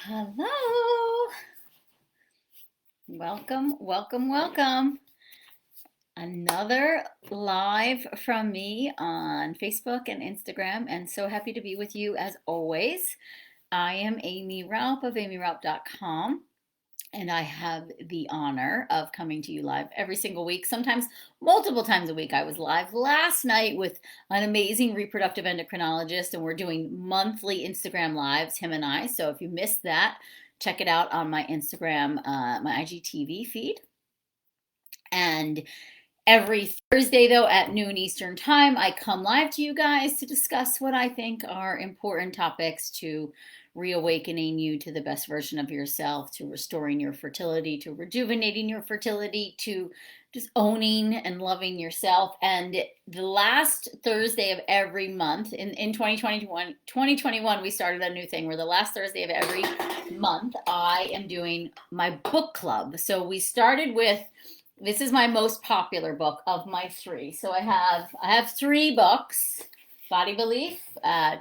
Hello. Welcome. Another live from me on Facebook and Instagram, and so happy to be with you as always. I am Amy Raup of amyraup.com, and I have the honor of coming to you live every single week, sometimes multiple times a week. I was live last night with an amazing reproductive endocrinologist, and we're doing monthly Instagram lives, him and I. So if you missed that, check it out on my Instagram, my IGTV feed. And every Thursday, though, at noon Eastern Time, I come live to you guys to discuss what I think are important topics to reawakening you to the best version of yourself, to restoring your fertility, to rejuvenating your fertility, to just owning and loving yourself. And the last Thursday of every month in 2021, we started a new thing where the last Thursday of every month, I am doing my book club. So we started with, this is my most popular book of my three. So I have three books. Body Belief,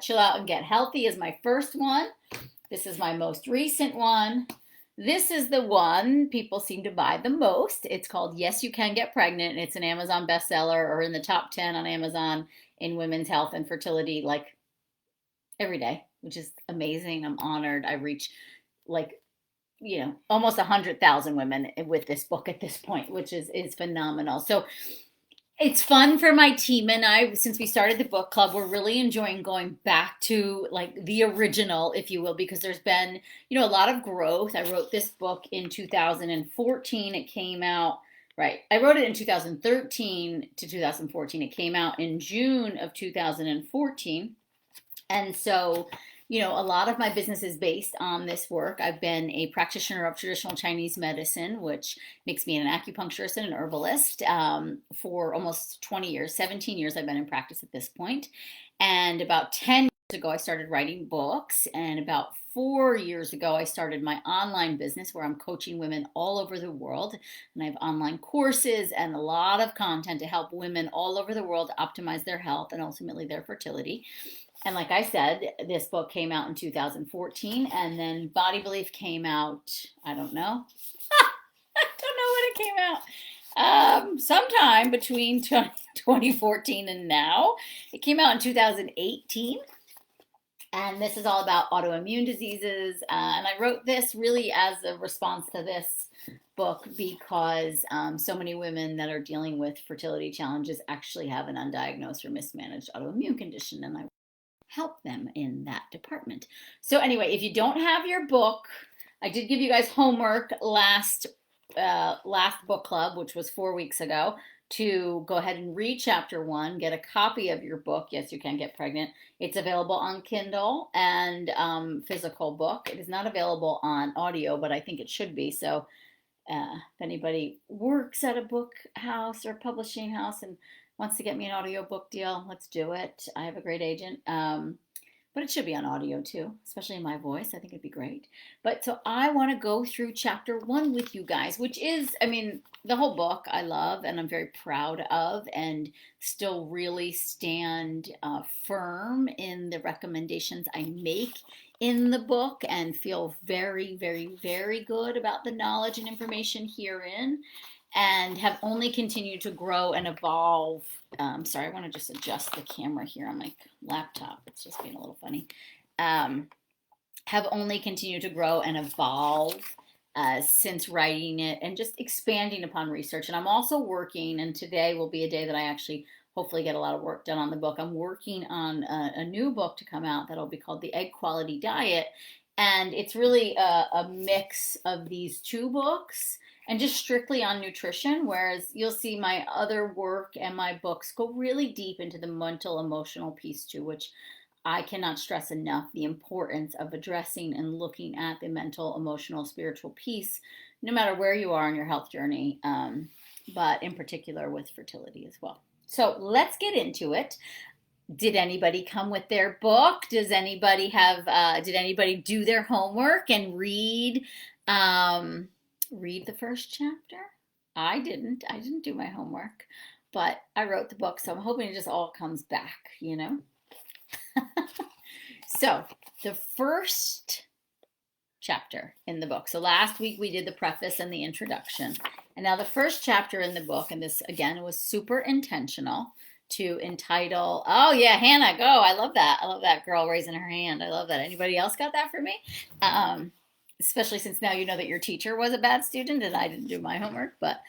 Chill Out and Get Healthy is my first one. This is my most recent one. This is the one people seem to buy the most. It's called Yes, You Can Get Pregnant. It's an Amazon bestseller, or in the top 10 on Amazon in women's health and fertility, like every day, which is amazing. I'm honored. I reach almost 100,000 women with this book at this point, which is phenomenal. So it's fun for my team and I. Since we started the book club, we're really enjoying going back to like the original, if you will, because there's been, a lot of growth. I wrote this book in 2014. It came out, right. I wrote it in 2013 to 2014. It came out in June of 2014. And so, a lot of my business is based on this work. I've been a practitioner of traditional Chinese medicine, which makes me an acupuncturist and an herbalist for almost 20 years. 17 years I've been in practice at this point. And about 10 years ago, I started writing books. And about 4 years ago, I started my online business where I'm coaching women all over the world. And I have online courses and a lot of content to help women all over the world optimize their health and ultimately their fertility. And like I said, this book came out in 2014, and then Body Belief came out, I don't know. I don't know when it came out. Sometime between 2014 and now. It came out in 2018. And this is all about autoimmune diseases. And I wrote this really as a response to this book because so many women that are dealing with fertility challenges actually have an undiagnosed or mismanaged autoimmune condition. And I help them in that department. So anyway, if you don't have your book, I did give you guys homework last book club, which was 4 weeks ago, to go ahead and read chapter 1, get a copy of your book, Yes, You Can Get Pregnant. It's available on Kindle and physical book. It is not available on audio, but I think it should be. So if anybody works at a book house or publishing house and wants to get me an audiobook deal, let's do it. I have a great agent. But it should be on audio too, especially in my voice. I think it'd be great. But so I want to go through chapter 1 with you guys, which is, the whole book I love and I'm very proud of, and still really stand firm in the recommendations I make in the book and feel very, very, very good about the knowledge and information herein, and have only continued to grow and evolve. Sorry, I want to just adjust the camera here on my laptop. It's just being a little funny. Have only continued to grow and evolve since writing it and just expanding upon research. And I'm also working, and today will be a day that I actually hopefully get a lot of work done on the book. I'm working on a new book to come out that'll be called The Egg Quality Diet. And it's really a mix of these two books and just strictly on nutrition, whereas you'll see my other work and my books go really deep into the mental, emotional piece too, which I cannot stress enough the importance of addressing and looking at the mental, emotional, spiritual piece, no matter where you are on your health journey, but in particular with fertility as well. So let's get into it. Did anybody come with their book? Does anybody did anybody do their homework and read the first chapter? I didn't do my homework, but I wrote the book, so I'm hoping it just all comes back, So the first chapter in the book. So last week we did the preface and the introduction. And now the first chapter in the book, and this again was super intentional to entitle, oh yeah, Hannah, go. I love that. I love that girl raising her hand. I love that. Anybody else got that for me? Especially since now you know that your teacher was a bad student and I didn't do my homework. But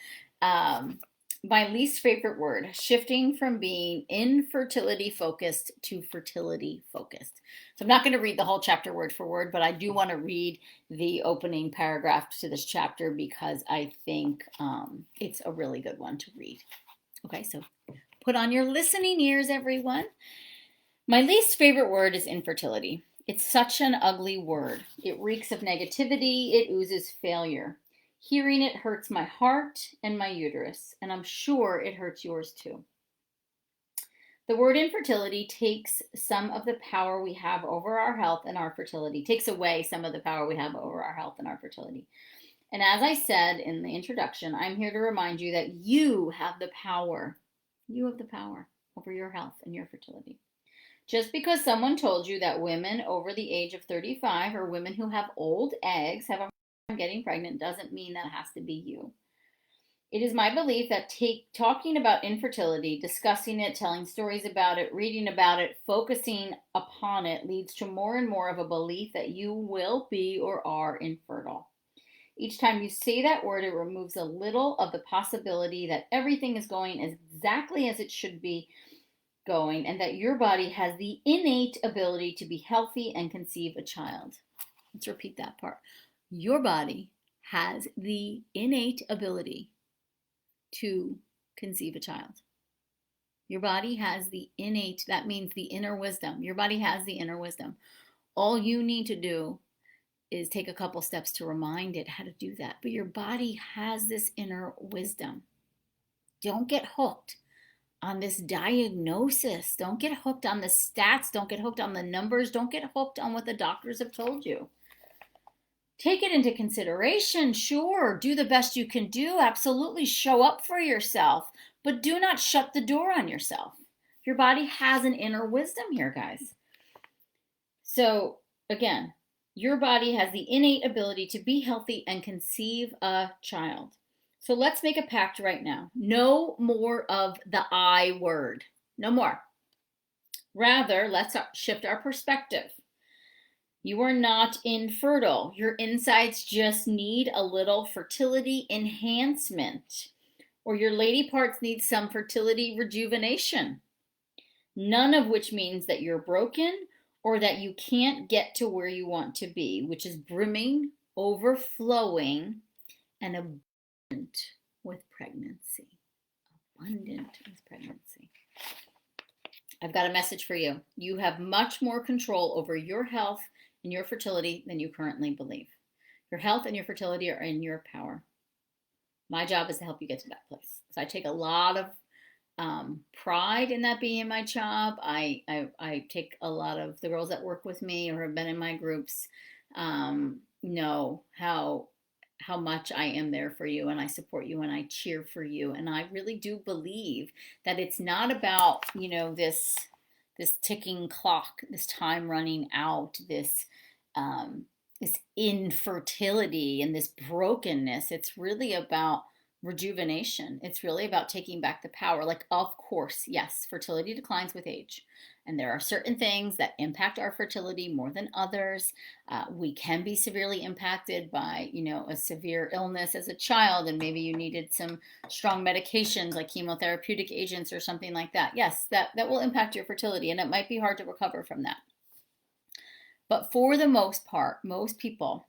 my least favorite word, shifting from being infertility focused to fertility focused. So I'm not going to read the whole chapter word for word, but I do want to read the opening paragraph to this chapter because I think it's a really good one to read. Okay, so put on your listening ears, everyone. My least favorite word is infertility. It's such an ugly word. It reeks of negativity. It oozes failure. Hearing it hurts my heart and my uterus, and I'm sure it hurts yours too. The word infertility takes some of the power we have over our health and our fertility, takes away some of the power we have over our health and our fertility. And as I said in the introduction, I'm here to remind you that you have the power. You have the power over your health and your fertility. Just because someone told you that women over the age of 35 or women who have old eggs have a hard time getting pregnant doesn't mean that has to be you. It is my belief that talking about infertility, discussing it, telling stories about it, reading about it, focusing upon it leads to more and more of a belief that you will be or are infertile. Each time you say that word, it removes a little of the possibility that everything is going exactly as it should be going and that your body has the innate ability to be healthy and conceive a child. Let's repeat that part. Your body has the innate ability to conceive a child. Your body has the innate, that means the inner wisdom. Your body has the inner wisdom. All you need to do is take a couple steps to remind it how to do that. But your body has this inner wisdom. Don't get hooked on this diagnosis. Don't get hooked on the stats. Don't get hooked on the numbers. Don't get hooked on what the doctors have told you. Take it into consideration. Sure, do the best you can do. Absolutely show up for yourself. But do not shut the door on yourself. Your body has an inner wisdom here, guys. So, again, your body has the innate ability to be healthy and conceive a child. So let's make a pact right now. No more of the I word. No more. Rather, let's shift our perspective. You are not infertile. Your insides just need a little fertility enhancement, or your lady parts need some fertility rejuvenation. None of which means that you're broken or that you can't get to where you want to be, which is brimming, overflowing, and abundant with pregnancy. Abundant with pregnancy. I've got a message for you. You have much more control over your health and your fertility than you currently believe. Your health and your fertility are in your power. My job is to help you get to that place. So I take a lot of pride in that being my job. I take a lot of the girls that work with me or have been in my groups know how much I am there for you and I support you and I cheer for you. And I really do believe that it's not about, this ticking clock, this time running out, this infertility and this brokenness. It's really about rejuvenation. It's really about taking back the power. Like, of course, yes, fertility declines with age. And there are certain things that impact our fertility more than others. We can be severely impacted by, a severe illness as a child, and maybe you needed some strong medications like chemotherapeutic agents or something like that. Yes, that will impact your fertility, and it might be hard to recover from that. But for the most part, most people,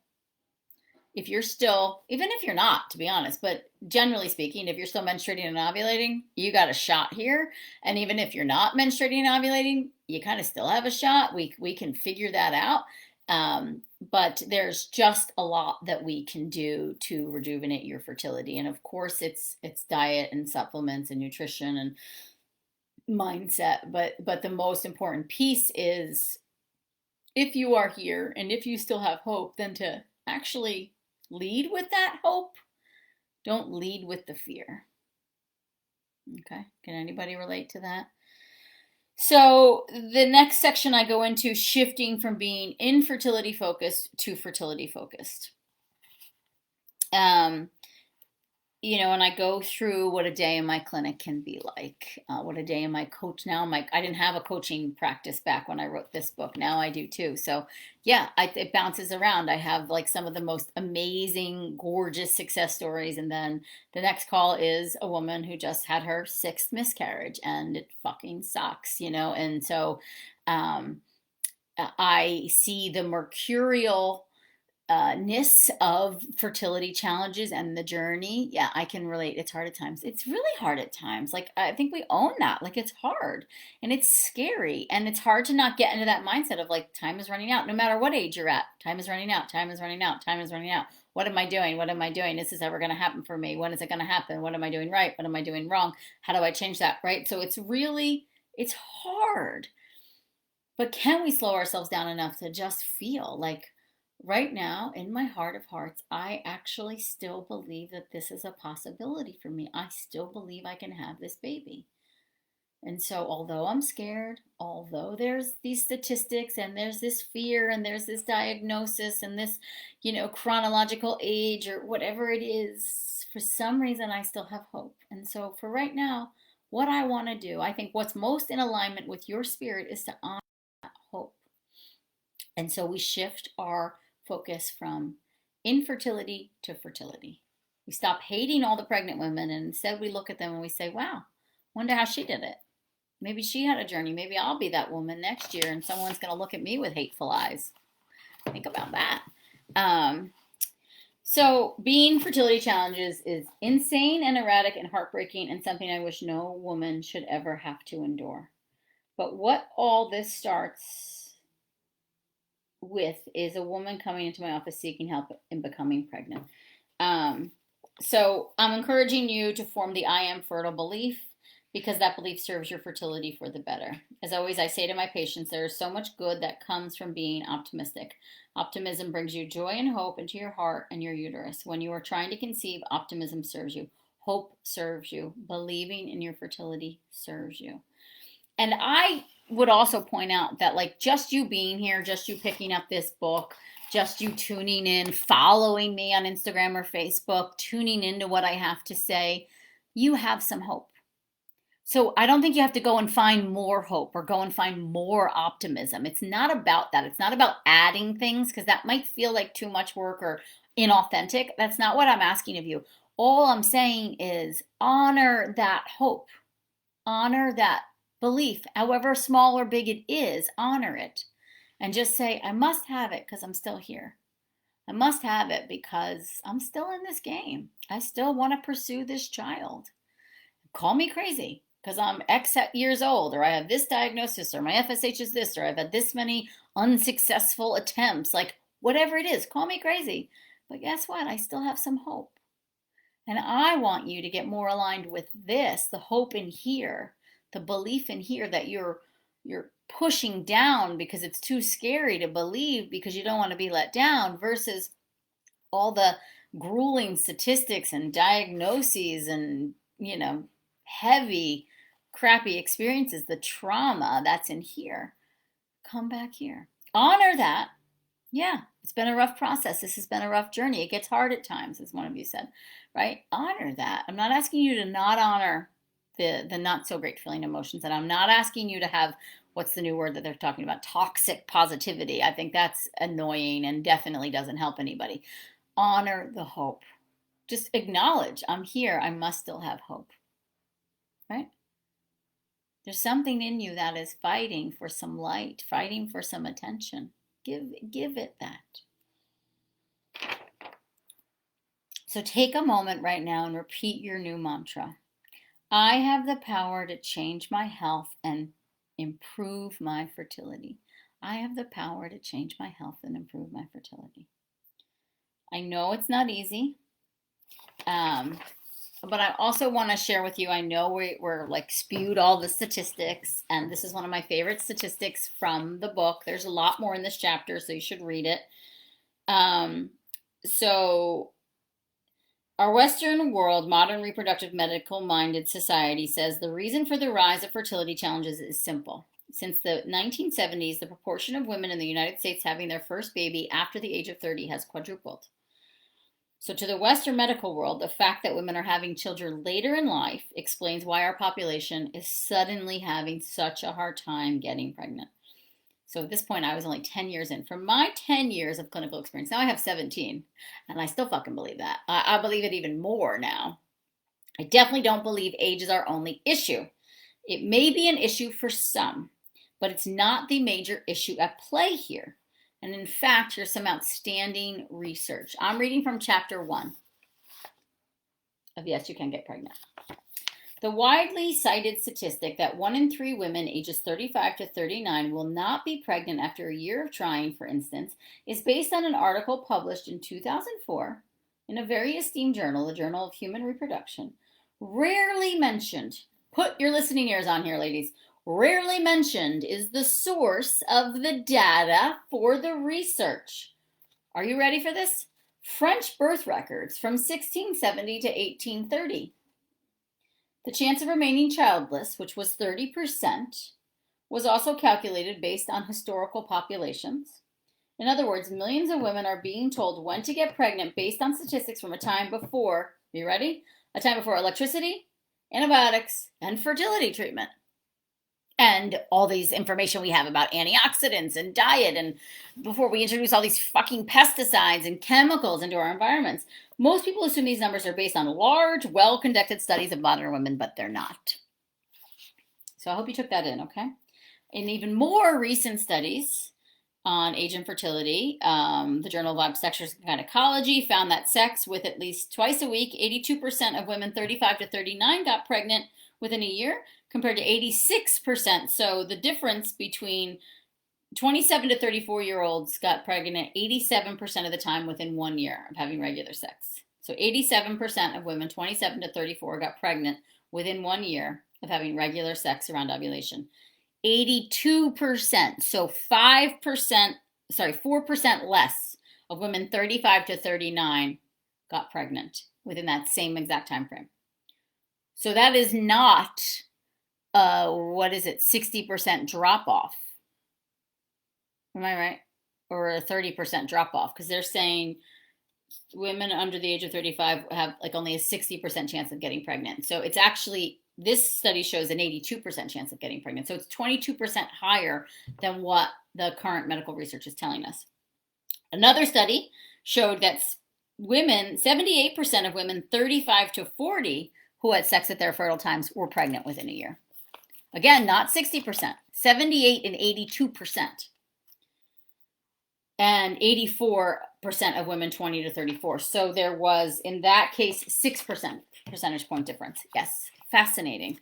if you're still, even if you're not, to be honest, but generally speaking, if you're still menstruating and ovulating, you got a shot here. And even if you're not menstruating and ovulating, you kind of still have a shot. We can figure that out. But there's just a lot that we can do to rejuvenate your fertility. And of course, it's diet and supplements and nutrition and mindset. But the most important piece is, if you are here and if you still have hope, then to actually lead with that hope. Don't lead with the fear. Okay, can anybody relate to that? So the next section I go into shifting from being infertility focused to fertility focused. Um, and I go through what a day in my clinic can be like, what a day in my coach. Now, I didn't have a coaching practice back when I wrote this book. Now I do too. So yeah, it bounces around. I have like some of the most amazing, gorgeous success stories. And then the next call is a woman who just had her sixth miscarriage and it fucking sucks. And so um, I see the mercurial ness of fertility challenges and the journey. Yeah, I can relate. It's hard at times. It's really hard at times. Like, I think we own that. Like, it's hard and it's scary. And it's hard to not get into that mindset of like, time is running out. No matter what age you're at, time is running out. Time is running out. Time is running out. What am I doing? What am I doing? Is this ever going to happen for me? When is it going to happen? What am I doing right? What am I doing wrong? How do I change that? Right. So it's hard. But can we slow ourselves down enough to just feel like, right now, in my heart of hearts, I actually still believe that this is a possibility for me. I still believe I can have this baby. And so, although I'm scared, although there's these statistics and there's this fear and there's this diagnosis and this, chronological age or whatever it is, for some reason I still have hope. And so, for right now, what I want to do, I think what's most in alignment with your spirit is to honor that hope. And so we shift our focus from infertility to fertility. We stop hating all the pregnant women and instead we look at them and we say, wow, wonder how she did it. Maybe she had a journey. Maybe I'll be that woman next year and someone's going to look at me with hateful eyes. Think about that. So being fertility challenges is insane and erratic and heartbreaking and something I wish no woman should ever have to endure. But what all this starts with is a woman coming into my office seeking help in becoming pregnant. So I'm encouraging you to form the I am fertile belief because that belief serves your fertility for the better. As always, I say to my patients, there is so much good that comes from being optimistic. Optimism brings you joy and hope into your heart and your uterus. When you are trying to conceive, optimism serves you. Hope serves you. Believing in your fertility serves you. And I would also point out that, like, just you being here, just you picking up this book, just you tuning in, following me on Instagram or Facebook, tuning into what I have to say, you have some hope. So I don't think you have to go and find more hope or go and find more optimism. It's not about that. It's not about adding things because that might feel like too much work or inauthentic. That's not what I'm asking of you. All I'm saying is honor that hope, honor that belief, however small or big it is, honor it. And just say, I must have it because I'm still here. I must have it because I'm still in this game. I still want to pursue this child. Call me crazy because I'm X years old, or I have this diagnosis, or my FSH is this, or I've had this many unsuccessful attempts. Like, whatever it is, call me crazy. But guess what? I still have some hope. And I want you to get more aligned with this, the hope in here, the belief in here that you're pushing down because it's too scary to believe because you don't want to be let down, versus all the grueling statistics and diagnoses and, heavy, crappy experiences, the trauma that's in here. Come back here. Honor that. Yeah, it's been a rough process. This has been a rough journey. It gets hard at times, as one of you said, right? Honor that. I'm not asking you to not honor the not so great feeling emotions, and I'm not asking you to have, what's the new word that they're talking about? Toxic positivity. I think that's annoying and definitely doesn't help anybody. Honor the hope. Just acknowledge, I'm here. I must still have hope, right? There's something in you that is fighting for some light, fighting for some attention. Give it that. So take a moment right now and repeat your new mantra. I have the power to change my health and improve my fertility. I have the power to change my health and improve my fertility. I know it's not easy, but I also want to share with you, I know we're like spewed all the statistics, and this is one of my favorite statistics from the book. There's a lot more in this chapter, so you should read it. So Our Western world, modern reproductive medical minded society says the reason for the rise of fertility challenges is simple. Since the 1970s, the proportion of women in the United States having their first baby after the age of 30 has quadrupled. So, to the Western medical world, the fact that women are having children later in life explains why our population is suddenly having such a hard time getting pregnant. So, at this point, I was only 10 years in. From my 10 years of clinical experience, now I have 17, and I still fucking believe that. I believe it even more now. I definitely don't believe age is our only issue. It may be an issue for some, but it's not the major issue at play here. And in fact, here's some outstanding research. I'm reading from chapter 1 of Yes, You Can Get Pregnant. The widely cited statistic that 1 in 3 women ages 35 to 39 will not be pregnant after a year of trying, for instance, is based on an article published in 2004 in a very esteemed journal, the Journal of Human Reproduction. Rarely mentioned, put your listening ears on here, ladies, rarely mentioned is the source of the data for the research. Are you ready for this? French birth records from 1670 to 1830. The chance of remaining childless, which was 30%, was also calculated based on historical populations. In other words, millions of women are being told when to get pregnant based on statistics from a time before, are you ready? A time before electricity, antibiotics, and fertility treatment. And all these information we have about antioxidants and diet, and before we introduce all these fucking pesticides and chemicals into our environments. Most people assume these numbers are based on large, well-conducted studies of modern women, but they're not. So I hope you took that in, okay? In even more recent studies on age and fertility, the Journal of Obstetrics and Gynecology found that sex with at least twice a week, 82% of women 35 to 39 got pregnant within a year, compared to 86%. So the difference between 27 to 34-year-olds got pregnant 87% of the time within 1 year of having regular sex. So 87% of women 27 to 34 got pregnant within 1 year of having regular sex around ovulation. 82%, so 4% less of women 35 to 39 got pregnant within that same exact time frame. So that is not 60% drop off. Am I right? Or a 30% drop off, because they're saying women under the age of 35 have like only a 60% chance of getting pregnant. So it's actually, this study shows an 82% chance of getting pregnant. So it's 22% higher than what the current medical research is telling us. Another study showed that 78% of women 35 to 40 who had sex at their fertile times were pregnant within a year. Again, not 60%, 78 and 82%. And 84% of women 20 to 34. So there was, in that case, 6% percentage point difference. Yes, fascinating.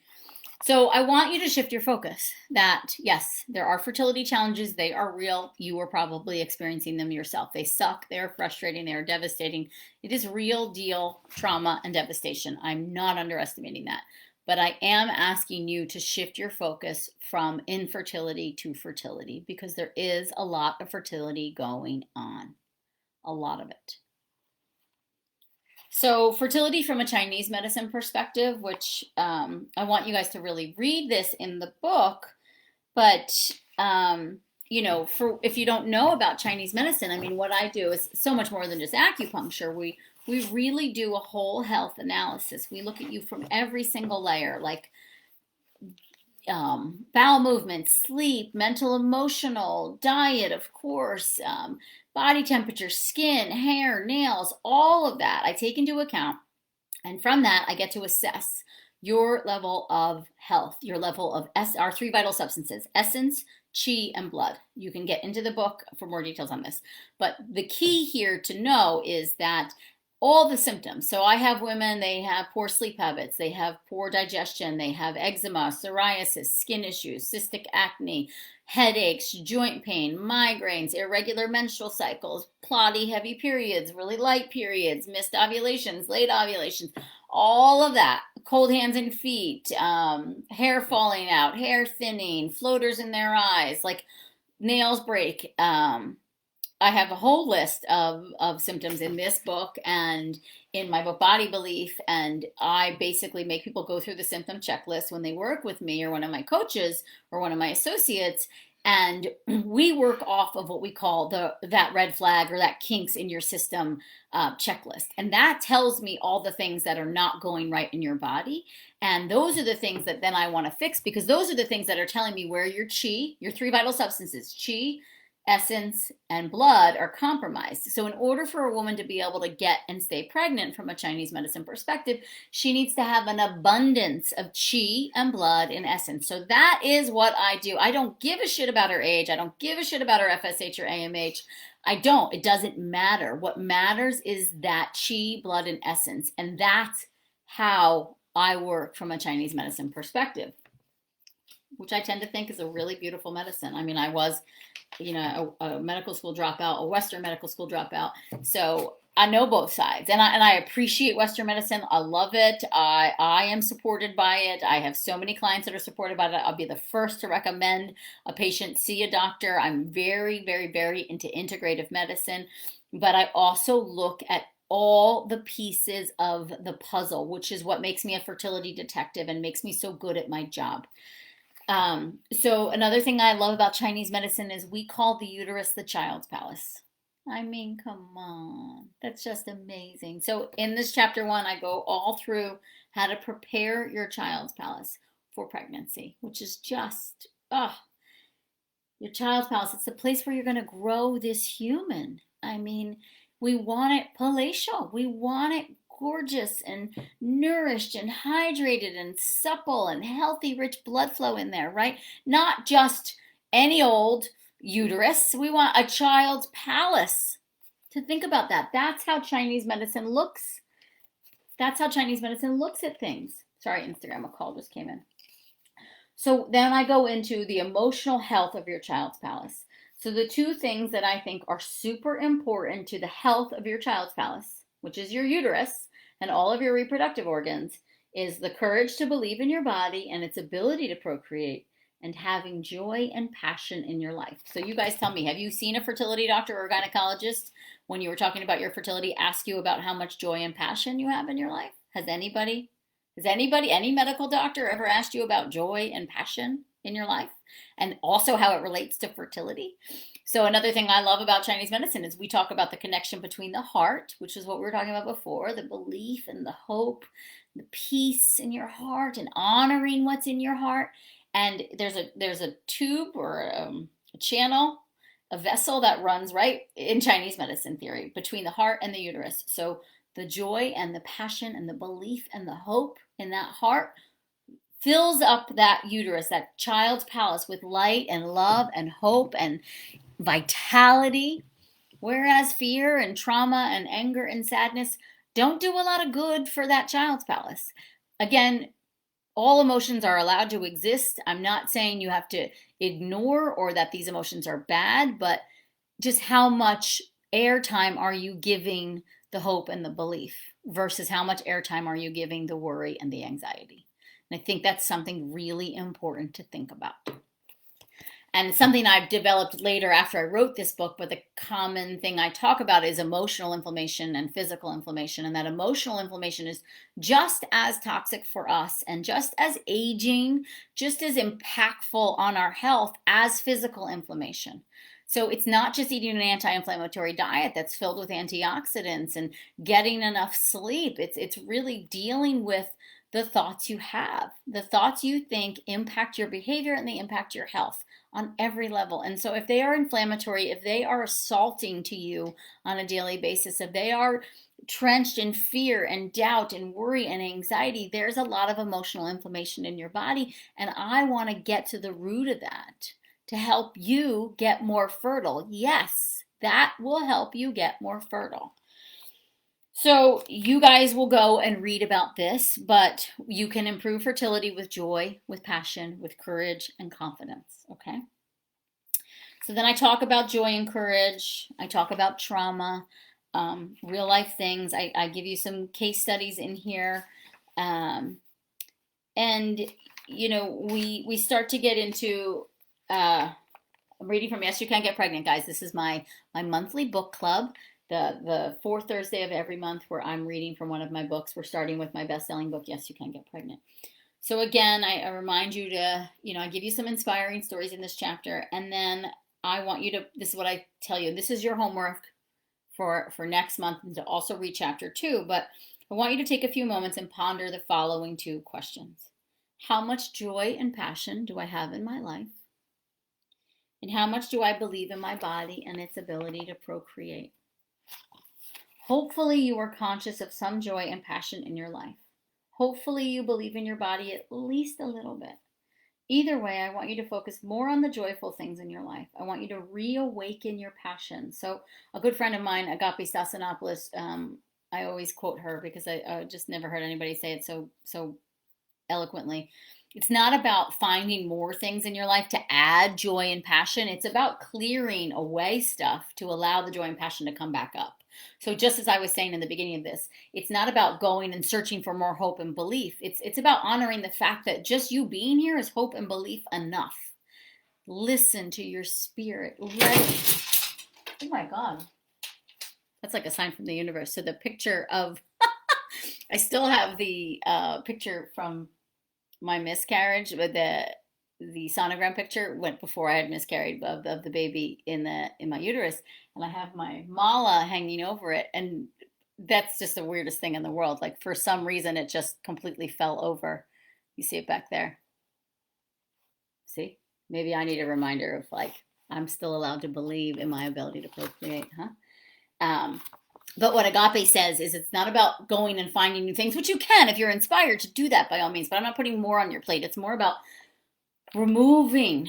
So I want you to shift your focus that, yes, there are fertility challenges. They are real. You are probably experiencing them yourself. They suck. They're frustrating. They are devastating. It is real deal trauma and devastation. I'm not underestimating that. But I am asking you to shift your focus from infertility to fertility, because there is a lot of fertility going on. A lot of it. So fertility from a Chinese medicine perspective, which I want you guys to really read this in the book, but if you don't know about Chinese medicine, I mean, what I do is so much more than just acupuncture. We really do a whole health analysis. We look at you from every single layer, like bowel movement, sleep, mental, emotional, diet, of course, body temperature, skin, hair, nails, all of that I take into account. And from that, I get to assess your level of health, your level of our 3 vital substances: essence, chi, and blood. You can get into the book for more details on this. But the key here to know is that all the symptoms. So I have women, they have poor sleep habits, they have poor digestion, they have eczema, psoriasis, skin issues, cystic acne, headaches, joint pain, migraines, irregular menstrual cycles, plotty heavy periods, really light periods, missed ovulations, late ovulations, all of that, cold hands and feet, hair falling out, hair thinning, floaters in their eyes, like nails break, I have a whole list of symptoms in this book and in my book Body Belief. And I basically make people go through the symptom checklist when they work with me or one of my coaches or one of my associates. And we work off of what we call that red flag or that kinks in your system checklist. And that tells me all the things that are not going right in your body. And those are the things that then I want to fix, because those are the things that are telling me where your chi, your three vital substances, chi, essence, and blood, are compromised. So in order for a woman to be able to get and stay pregnant from a Chinese medicine perspective, she needs to have an abundance of chi and blood in essence. So that is what I do. I don't give a shit about her age. I don't give a shit about her FSH or AMH. I don't. It doesn't matter. What matters is that chi, blood, and essence. And that's how I work from a Chinese medicine perspective, which I tend to think is a really beautiful medicine. I mean, I was, a medical school dropout, a Western medical school dropout. So I know both sides, and I appreciate Western medicine. I love it. I am supported by it. I have so many clients that are supported by it. I'll be the first to recommend a patient see a doctor. I'm very, very, very into integrative medicine, but I also look at all the pieces of the puzzle, which is what makes me a fertility detective and makes me so good at my job. So another thing I love about Chinese medicine is we call the uterus the child's palace. I mean, come on. That's just amazing. So in this chapter 1, I go all through how to prepare your child's palace for pregnancy, which is just, your child's palace. It's the place where you're going to grow this human. I mean, we want it palatial. We want it gorgeous and nourished and hydrated and supple and healthy, rich blood flow in there, right? Not just any old uterus. We want a child's palace. To think about that. That's how Chinese medicine looks. That's how Chinese medicine looks at things. Sorry, Instagram, a call just came in. So then I go into the emotional health of your child's palace. So the two things that I think are super important to the health of your child's palace, which is your uterus and all of your reproductive organs, is the courage to believe in your body and its ability to procreate, and having joy and passion in your life. So you guys tell me, have you seen a fertility doctor or a gynecologist when you were talking about your fertility ask you about how much joy and passion you have in your life? Has anybody, any medical doctor ever asked you about joy and passion in your life? And also how it relates to fertility? So another thing I love about Chinese medicine is we talk about the connection between the heart, which is what we were talking about before, the belief and the hope, the peace in your heart, and honoring what's in your heart. And there's a tube or a channel, a vessel that runs right in Chinese medicine theory between the heart and the uterus. So the joy and the passion and the belief and the hope in that heart fills up that uterus, that child's palace, with light and love and hope and vitality, whereas fear and trauma and anger and sadness don't do a lot of good for that child's palace. Again, all emotions are allowed to exist. I'm not saying you have to ignore or that these emotions are bad, but just how much airtime are you giving the hope and the belief versus how much airtime are you giving the worry and the anxiety? And I think that's something really important to think about. And something I've developed later after I wrote this book, but the common thing I talk about is emotional inflammation and physical inflammation. And that emotional inflammation is just as toxic for us and just as aging, just as impactful on our health as physical inflammation. So it's not just eating an anti-inflammatory diet that's filled with antioxidants and getting enough sleep. It's really dealing with the thoughts you have. The thoughts you think impact your behavior and they impact your health on every level. And so if they are inflammatory, if they are assaulting to you on a daily basis, if they are trenched in fear and doubt and worry and anxiety, there's a lot of emotional inflammation in your body. And I want to get to the root of that to help you get more fertile. Yes, that will help you get more fertile. So you guys will go and read about this, but you can improve fertility with joy, with passion, with courage and confidence, okay? So then I talk about joy and courage. I talk about trauma, real life things. I give you some case studies in here. And, we start to get into I'm reading from Yes You Can Get Pregnant, guys. This is my monthly book club. The fourth Thursday of every month where I'm reading from one of my books. We're starting with my best-selling book, Yes You Can Get Pregnant. So again, I remind you to, I give you some inspiring stories in this chapter, and then I want you to, this is what I tell you, this is your homework for next month, and to also read chapter 2, but I want you to take a few moments and ponder the following 2 questions. How much joy and passion do I have in my life? And how much do I believe in my body and its ability to procreate? Hopefully you are conscious of some joy and passion in your life. Hopefully you believe in your body at least a little bit. Either way, I want you to focus more on the joyful things in your life. I want you to reawaken your passion. So a good friend of mine, Agape Sassanopoulos, I always quote her because I just never heard anybody say it so eloquently. It's not about finding more things in your life to add joy and passion. It's about clearing away stuff to allow the joy and passion to come back up. So just as I was saying in the beginning of this, it's not about going and searching for more hope and belief. It's about honoring the fact that just you being here is hope and belief enough. Listen to your spirit. Oh my God. That's like a sign from the universe. So the picture of, I still have the picture from my miscarriage, with the sonogram picture went before I had miscarried of the baby in my uterus, and I have my mala hanging over it, and that's just the weirdest thing in the world. Like for some reason it just completely fell over. You see it back there? See? Maybe I need a reminder of like I'm still allowed to believe in my ability to procreate, huh? But what Agape says is it's not about going and finding new things, which you can if you're inspired to do that by all means, but I'm not putting more on your plate. It's more about removing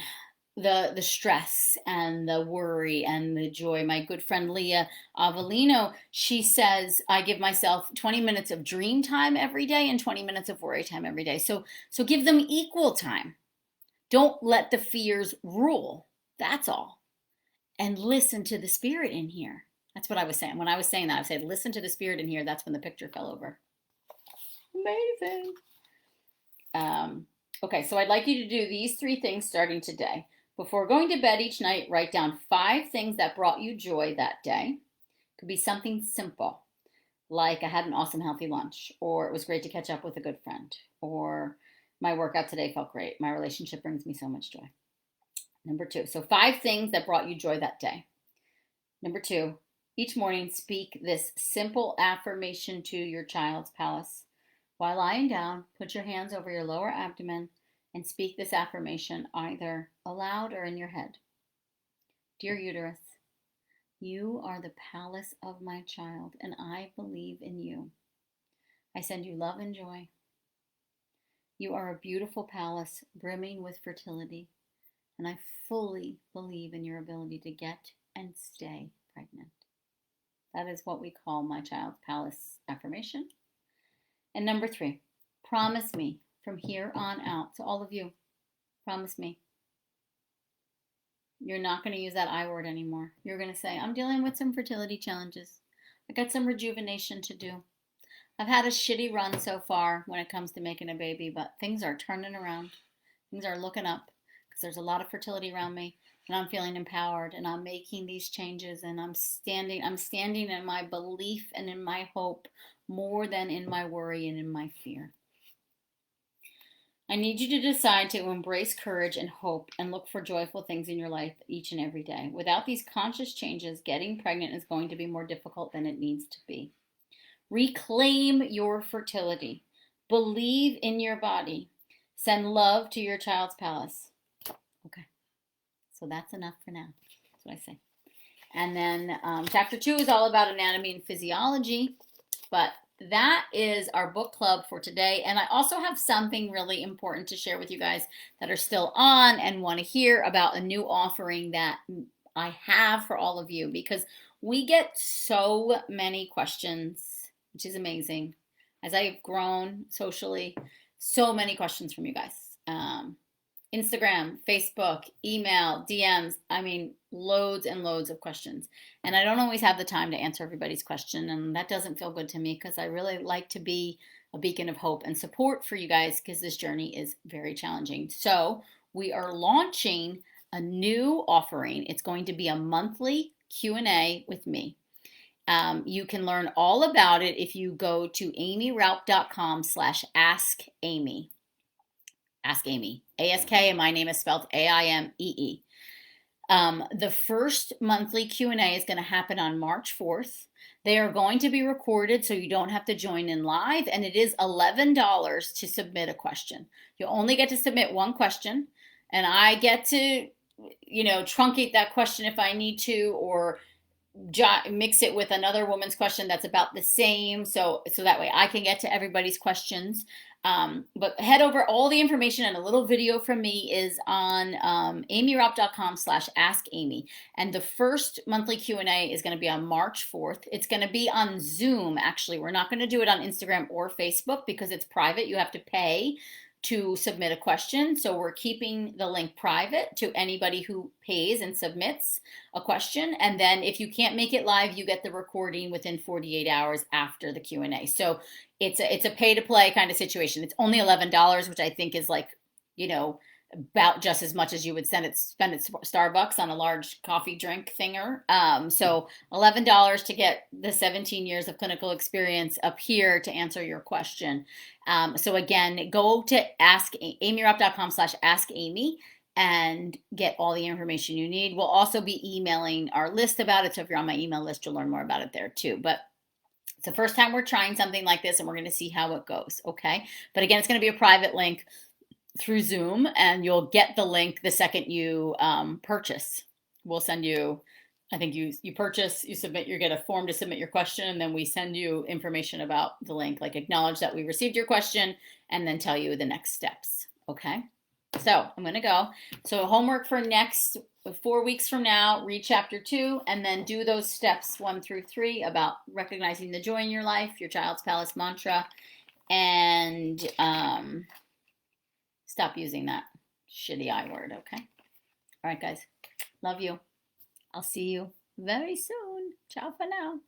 the stress and the worry and the joy. My good friend Leah Avellino, she says, I give myself 20 minutes of dream time every day and 20 minutes of worry time every day. So give them equal time. Don't let the fears rule. That's all. And listen to the spirit in here. That's what I was saying. When I was saying that, I said, listen to the spirit in here. That's when the picture fell over. Amazing. Okay, so I'd like you to do these 3 things starting today. Before going to bed each night, write down 5 things that brought you joy that day. It could be something simple, like I had an awesome healthy lunch, or it was great to catch up with a good friend, or my workout today felt great. My relationship brings me so much joy. Number 2, so 5 things that brought you joy that day. Number 2, each morning speak this simple affirmation to your child's palace. While lying down, put your hands over your lower abdomen and speak this affirmation either aloud or in your head. Dear uterus, you are the palace of my child, and I believe in you. I send you love and joy. You are a beautiful palace brimming with fertility, and I fully believe in your ability to get and stay pregnant. That is what we call my child's palace affirmation. And number 3, promise me from here on out, to all of you, promise me, you're not going to use that I word anymore. You're going to say, I'm dealing with some fertility challenges. I got some rejuvenation to do. I've had a shitty run so far when it comes to making a baby, but things are turning around. Things are looking up because there's a lot of fertility around me, and I'm feeling empowered, and I'm making these changes, and I'm standing in my belief and in my hope more than in my worry and in my fear. I need you to decide to embrace courage and hope and look for joyful things in your life each and every day. Without these conscious changes, getting pregnant is going to be more difficult than it needs to be. Reclaim your fertility. Believe in your body. Send love to your child's palace. Okay, so that's enough for now. That's what I say. And then chapter 2 is all about anatomy and physiology, but that is our book club for today. And I also have something really important to share with you guys that are still on and want to hear about a new offering that I have for all of you, because we get so many questions, which is amazing. As I've grown socially, so many questions from you guys. Instagram, Facebook, email, DMs, I mean, loads and loads of questions. And I don't always have the time to answer everybody's question, and that doesn't feel good to me because I really like to be a beacon of hope and support for you guys because this journey is very challenging. So we are launching a new offering. It's going to be a monthly Q&A with me. You can learn all about it if you go to amyraup.com/askamy. Ask Amy. ASK, and my name is spelled AIMEE. The first monthly Q&A is going to happen on March 4th. They are going to be recorded so you don't have to join in live, and it is $11 to submit a question. You only get to submit one question, and I get to, truncate that question if I need to, or mix it with another woman's question that's about the same, so that way I can get to everybody's questions. But head over, all the information and a little video from me is on amyraup.com/askamy. And the first monthly Q&A is going to be on March 4th. It's going to be on Zoom, actually. We're not going to do it on Instagram or Facebook because it's private. You have to pay to submit a question. So we're keeping the link private to anybody who pays and submits a question. And then if you can't make it live, you get the recording within 48 hours after the Q&A. So it's a pay to play kind of situation. It's only $11, which I think is like, about just as much as you would spend at Starbucks on a large coffee drink thinger. So $11 to get the 17 years of clinical experience up here to answer your question. So again, go to amyraup.com/askamy and get all the information you need. We'll also be emailing our list about it. So if you're on my email list, you'll learn more about it there too. But it's the first time we're trying something like this, and we're going to see how it goes. Okay. But again, it's going to be a private link through Zoom, and you'll get the link the second you purchase. We'll send you, I think you purchase, you submit, you get a form to submit your question, and then we send you information about the link, like acknowledge that we received your question, and then tell you the next steps. Okay. So I'm going to go. So homework for next 4 weeks from now, read chapter 2, and then do those steps 1 through 3 about recognizing the joy in your life, your child's palace mantra, and stop using that shitty I word, okay? All right, guys. Love you. I'll see you very soon. Ciao for now.